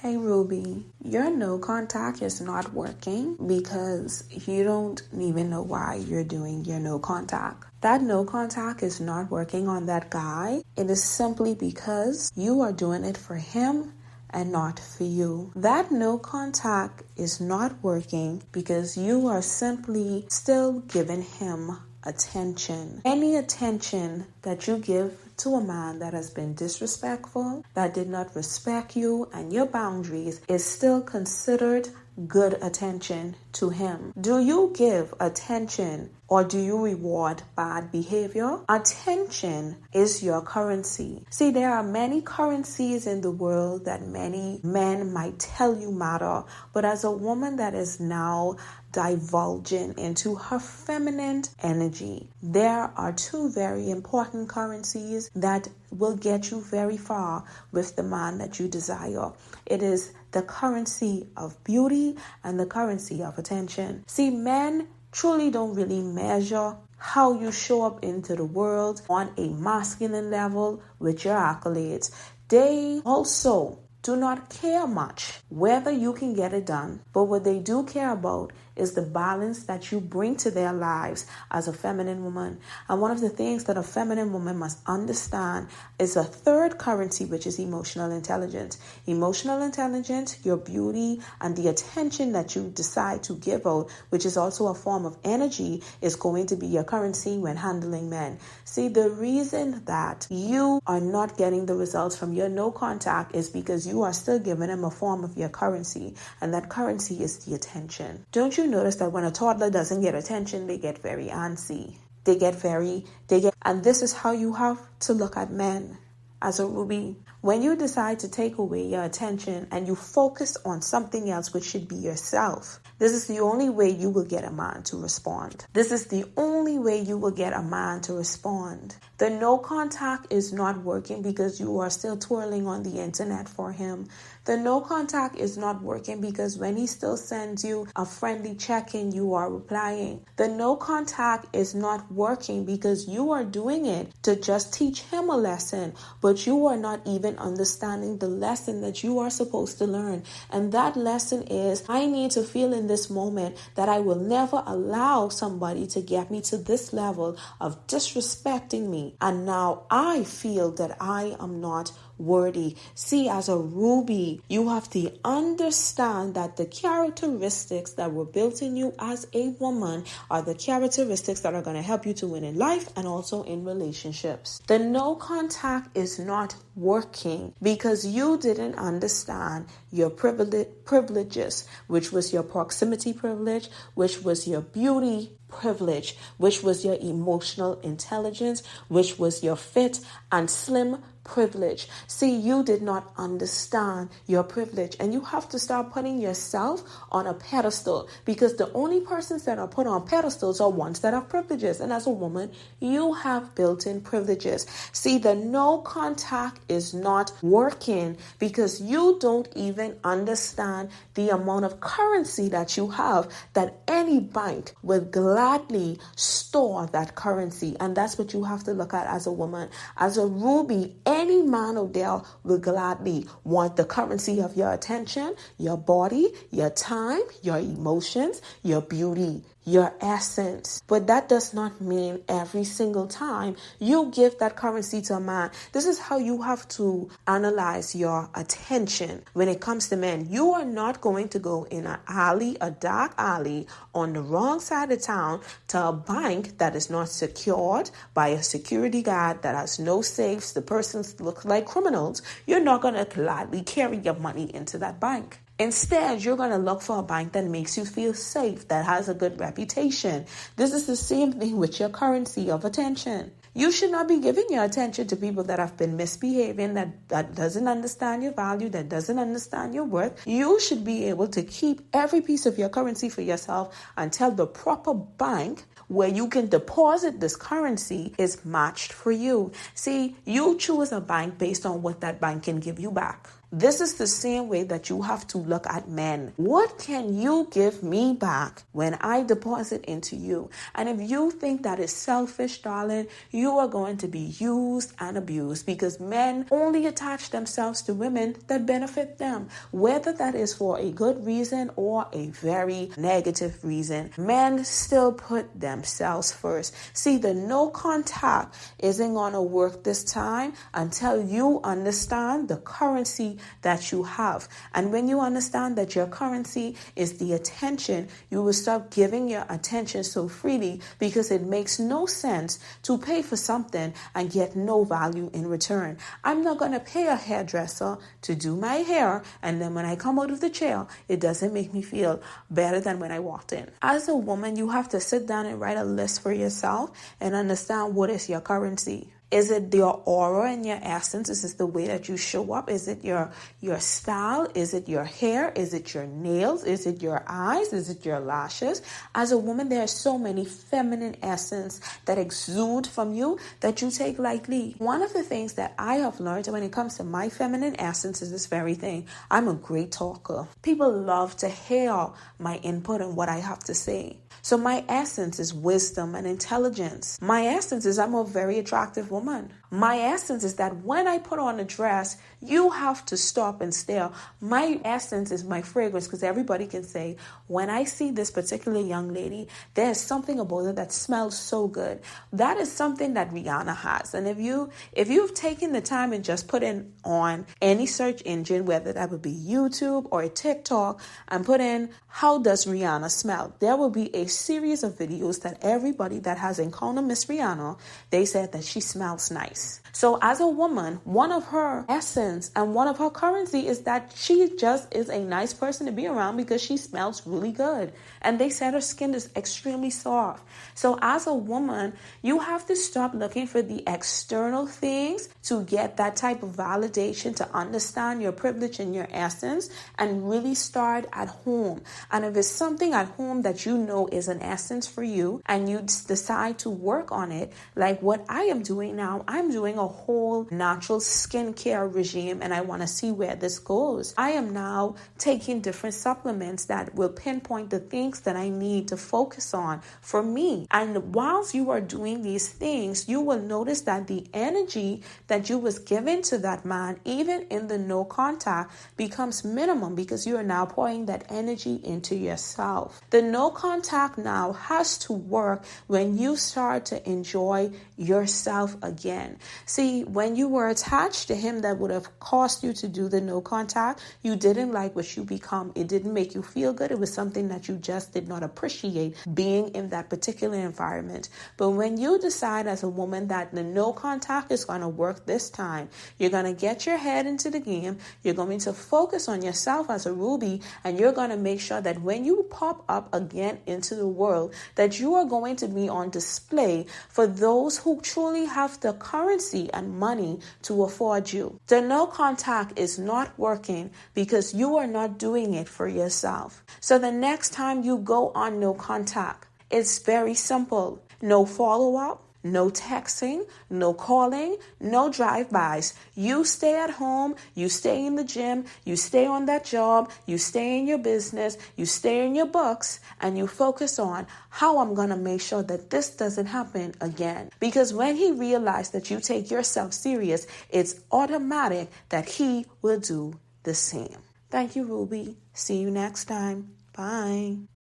Hey Ruby, your no contact is not working because you don't even know why you're doing your no contact. That no contact is not working on that guy. It is simply because you are doing it for him and not for you. That no contact is not working because you are simply still giving him attention. Any attention that you give to a man that has been disrespectful, that did not respect you and your boundaries, is still considered good attention to him. Do you give attention or do you reward bad behavior? Attention is your currency. See, there are many currencies in the world that many men might tell you matter, but as a woman that is now divulging into her feminine energy, there are two very important currencies that will get you very far with the man that you desire. It is the currency of beauty and the currency of attention. See, men truly don't really measure how you show up into the world on a masculine level with your accolades. They also do not care much whether you can get it done, but what they do care about is the balance that you bring to their lives as a feminine woman. And one of the things that a feminine woman must understand is a third currency, which is emotional intelligence. Emotional intelligence, your beauty, and the attention that you decide to give out, which is also a form of energy, is going to be your currency when handling men. See, the reason that you are not getting the results from your no contact is because you are still giving them a form of your currency, and that currency is the attention. Don't you notice that when a toddler doesn't get attention, they get very antsy. And this is how you have to look at men as a Ruby. When you decide to take away your attention and you focus on something else, which should be yourself, this is the only way you will get a man to respond. This is the only way you will get a man to respond. The no contact is not working because you are still twirling on the internet for him. The no contact is not working because when he still sends you a friendly check-in, you are replying. The no contact is not working because you are doing it to just teach him a lesson, but you are not even understanding the lesson that you are supposed to learn. And that lesson is, I need to feel in this moment that I will never allow somebody to get me to this level of disrespecting me. And now I feel that I am not worthy. See, as a Ruby, you have to understand that the characteristics that were built in you as a woman are the characteristics that are going to help you to win in life and also in relationships. The no contact is not working because you didn't understand your privileges, which was your proximity privilege, which was your beauty privilege, which was your emotional intelligence, which was your fit and slim privilege. See, you did not understand your privilege, and you have to start putting yourself on a pedestal, because the only persons that are put on pedestals are ones that have privileges. And as a woman, you have built-in privileges. See, the no contact is not working because you don't even understand the amount of currency that you have, that any bank will gladly store that currency. And that's what you have to look at as a woman. As a Ruby, any man out there will gladly want the currency of your attention, your body, your time, your emotions, your beauty, your essence. But that does not mean every single time you give that currency to a man. This is how you have to analyze your attention when it comes to men. You are not going to go in an alley, a dark alley on the wrong side of town, to a bank that is not secured by a security guard, that has no safes. The persons look like criminals. You're not going to gladly carry your money into that bank. Instead, you're going to look for a bank that makes you feel safe, that has a good reputation. This is the same thing with your currency of attention. You should not be giving your attention to people that have been misbehaving, that doesn't understand your value, that doesn't understand your worth. You should be able to keep every piece of your currency for yourself until the proper bank where you can deposit this currency is matched for you. See, you choose a bank based on what that bank can give you back. This is the same way that you have to look at men. What can you give me back when I deposit into you? And if you think that is selfish, darling, you are going to be used and abused, because men only attach themselves to women that benefit them, whether that is for a good reason or a very negative reason. Men still put themselves first. See, the no contact isn't going to work this time until you understand the currency that you have. And when you understand that your currency is the attention, you will stop giving your attention so freely, because it makes no sense to pay for something and get no value in return. I'm not going to pay a hairdresser to do my hair, and then when I come out of the chair, it doesn't make me feel better than when I walked in. As a woman, you have to sit down and write a list for yourself and understand what is your currency. Is it your aura and your essence? Is it the way that you show up? Is it your style? Is it your hair? Is it your nails? Is it your eyes? Is it your lashes? As a woman, there are so many feminine essence that exude from you that you take lightly. One of the things that I have learned when it comes to my feminine essence is this very thing. I'm a great talker. People love to hear my input and what I have to say. So my essence is wisdom and intelligence. My essence is I'm a very attractive woman. My essence is that when I put on a dress, you have to stop and stare. My essence is my fragrance, because everybody can say, when I see this particular young lady, there's something about her that smells so good. That is something that Rihanna has. And if you've taken the time and just put in on any search engine, whether that would be YouTube or TikTok, and put in, how does Rihanna smell? There will be a series of videos that everybody that has encountered Miss Rihanna, they said that she smells nice. So as a woman, one of her essence and one of her currency is that she just is a nice person to be around because she smells really good. And they said her skin is extremely soft. So as a woman, you have to stop looking for the external things to get that type of validation, to understand your privilege and your essence, and really start at home. And if it's something at home that you know is an essence for you, and you decide to work on it, like what I am doing now, I'm doing a whole natural skincare regime, and I want to see where this goes. I am now taking different supplements that will pinpoint the things that I need to focus on for me. And whilst you are doing these things, you will notice that the energy that you was given to that man, even in the no contact, becomes minimum, because you are now pouring that energy into yourself. The no contact now has to work when you start to enjoy yourself again. See, when you were attached to him, that would have caused you to do the no contact. You didn't like what you become. It didn't make you feel good. It was something that you just did not appreciate being in that particular environment. But when you decide as a woman that the no contact is going to work this time, you're going to get your head into the game. You're going to focus on yourself as a ruby, and you're going to make sure that when you pop up again into the world, that you are going to be on display for those who truly have the currency and money to afford you. The no contact is not working because you are not doing it for yourself. So the next time you go on no contact, it's very simple. No follow-up, no texting, no calling, no drive-bys. You stay at home, you stay in the gym, you stay on that job, you stay in your business, you stay in your books, and you focus on how I'm going to make sure that this doesn't happen again. Because when he realizes that you take yourself serious, it's automatic that he will do the same. Thank you, Ruby. See you next time. Bye.